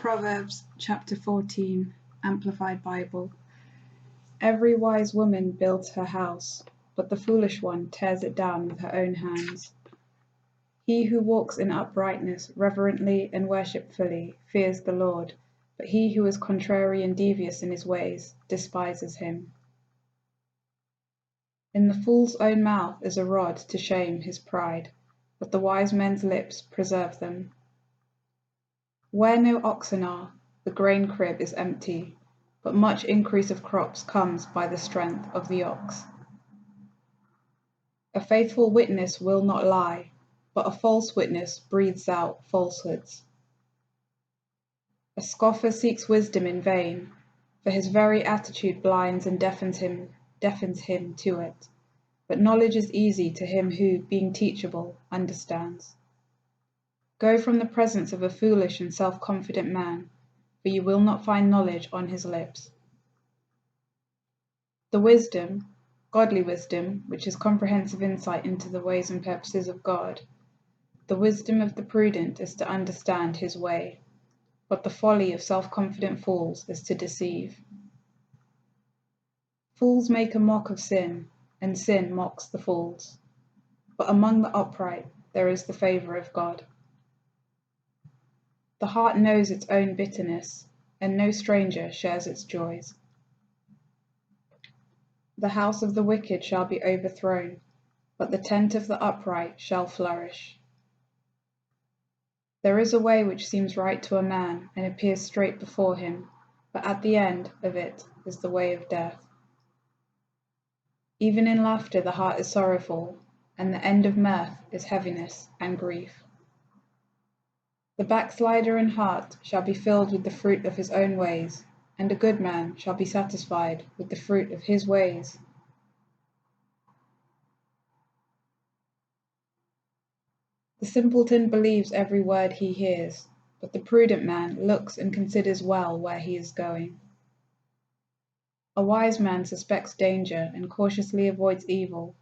Proverbs chapter 14, Amplified Bible. Every wise woman builds her house, but the foolish one tears it down with her own hands. He who walks in uprightness reverently and worshipfully fears the Lord, but he who is contrary and devious in his ways despises him. In the fool's own mouth is a rod to shame his pride, but the wise men's lips preserve them. Where no oxen are, the grain crib is empty, but much increase of crops comes by the strength of the ox. A faithful witness will not lie, but a false witness breathes out falsehoods. A scoffer seeks wisdom in vain, for his very attitude blinds and deafens him to it. But knowledge is easy to him who, being teachable, understands. Go from the presence of a foolish and self-confident man, for you will not find knowledge on his lips. The wisdom, godly wisdom, which is comprehensive insight into the ways and purposes of God, the wisdom of the prudent is to understand his way, but the folly of self-confident fools is to deceive. Fools make a mock of sin, and sin mocks the fools. But among the upright there is the favor of God. The heart knows its own bitterness, and no stranger shares its joys. The house of the wicked shall be overthrown, but the tent of the upright shall flourish. There is a way which seems right to a man and appears straight before him, but at the end of it is the way of death. Even in laughter the heart is sorrowful, and the end of mirth is heaviness and grief. The backslider in heart shall be filled with the fruit of his own ways, and a good man shall be satisfied with the fruit of his ways. The simpleton believes every word he hears, but the prudent man looks and considers well where he is going. A wise man suspects danger and cautiously avoids evil,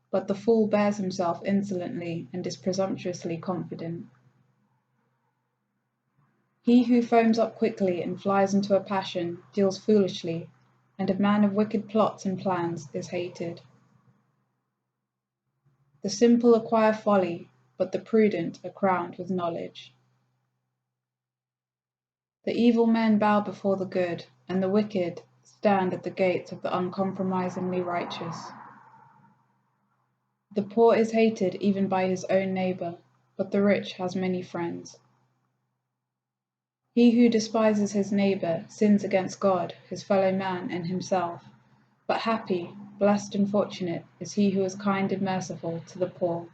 but the fool bears himself insolently and is presumptuously confident. He who foams up quickly and flies into a passion deals foolishly, and a man of wicked plots and plans is hated. The simple acquire folly, but the prudent are crowned with knowledge. The evil men bow before the good, and the wicked stand at the gates of the uncompromisingly righteous. The poor is hated even by his own neighbor, but the rich has many friends. He who despises his neighbor sins against God, his fellow man, and himself. But happy, blessed and fortunate is he who is kind and merciful to the poor.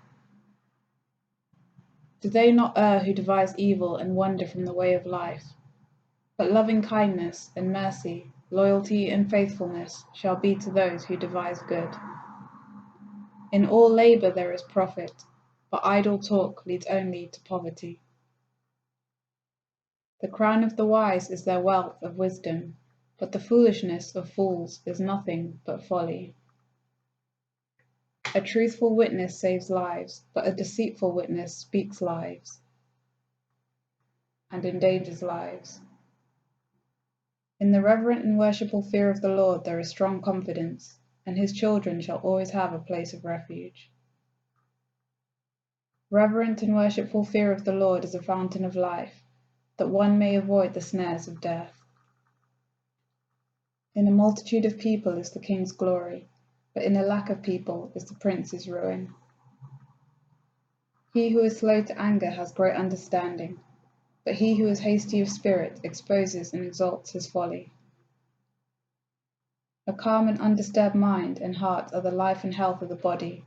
Do they not err who devise evil and wander from the way of life? But loving kindness and mercy, loyalty and faithfulness shall be to those who devise good. In all labor there is profit, but idle talk leads only to poverty. The crown of the wise is their wealth of wisdom, but the foolishness of fools is nothing but folly. A truthful witness saves lives, but a deceitful witness speaks lies and endangers lives. In the reverent and worshipful fear of the Lord there is strong confidence, and his children shall always have a place of refuge. Reverent and worshipful fear of the Lord is a fountain of life, that one may avoid the snares of death. In a multitude of people is the king's glory, but in a lack of people is the prince's ruin. He who is slow to anger has great understanding, but he who is hasty of spirit exposes and exalts his folly. A calm and undisturbed mind and heart are the life and health of the body,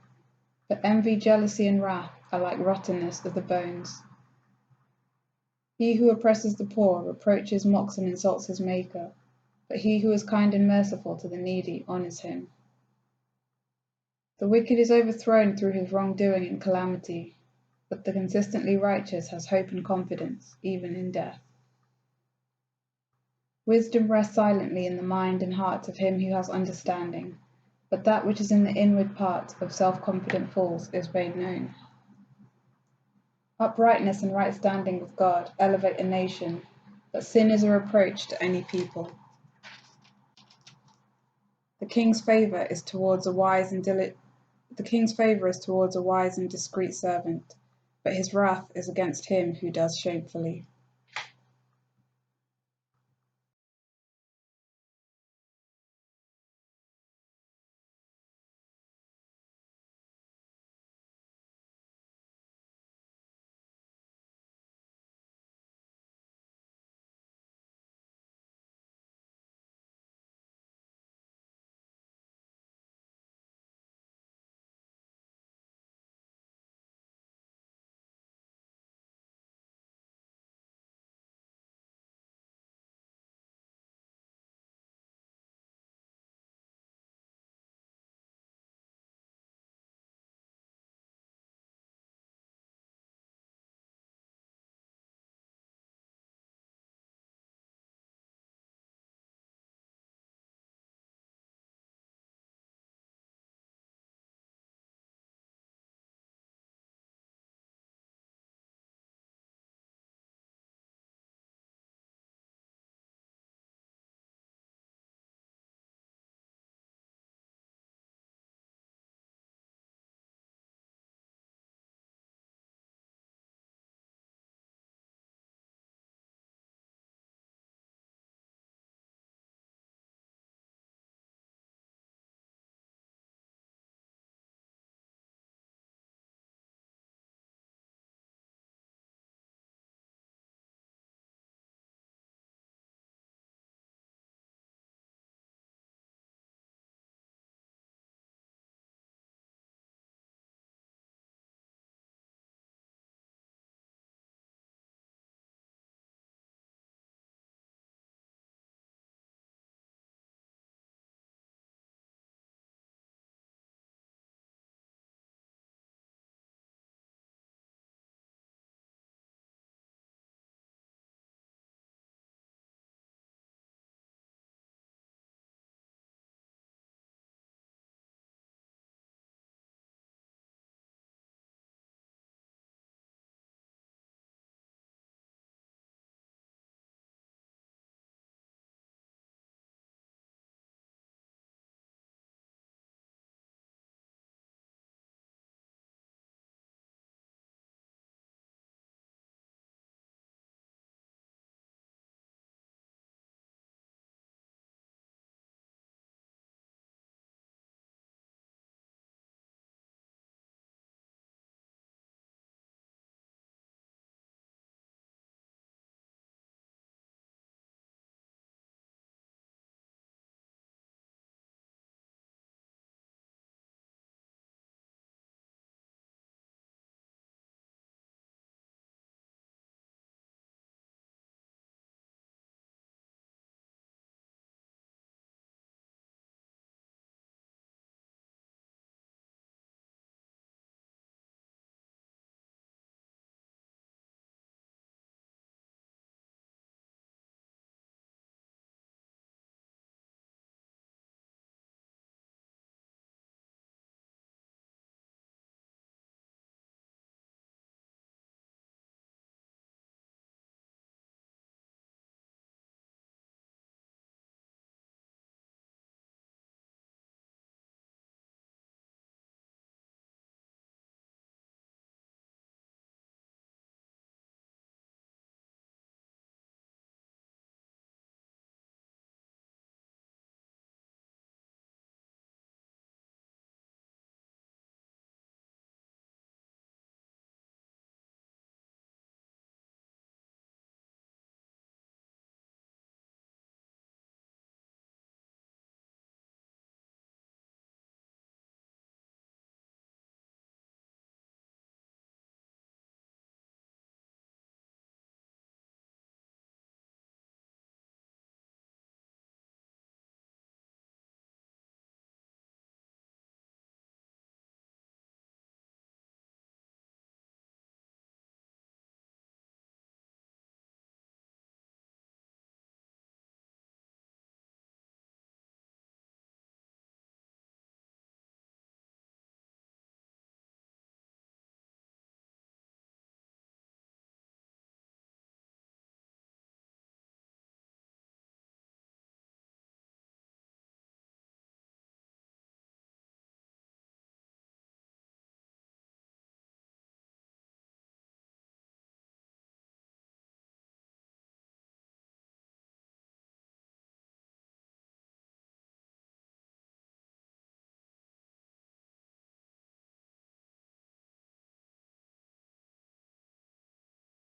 but envy, jealousy, and wrath are like rottenness of the bones. He who oppresses the poor reproaches, mocks, and insults his Maker, but he who is kind and merciful to the needy honors him. The wicked is overthrown through his wrongdoing and calamity, but the consistently righteous has hope and confidence, even in death. Wisdom rests silently in the mind and heart of him who has understanding, but that which is in the inward part of self-confident fools is made known. Uprightness and right standing with God elevate a nation, but sin is a reproach to any people. The king's favour is towards a wise and discreet servant, but his wrath is against him who does shamefully.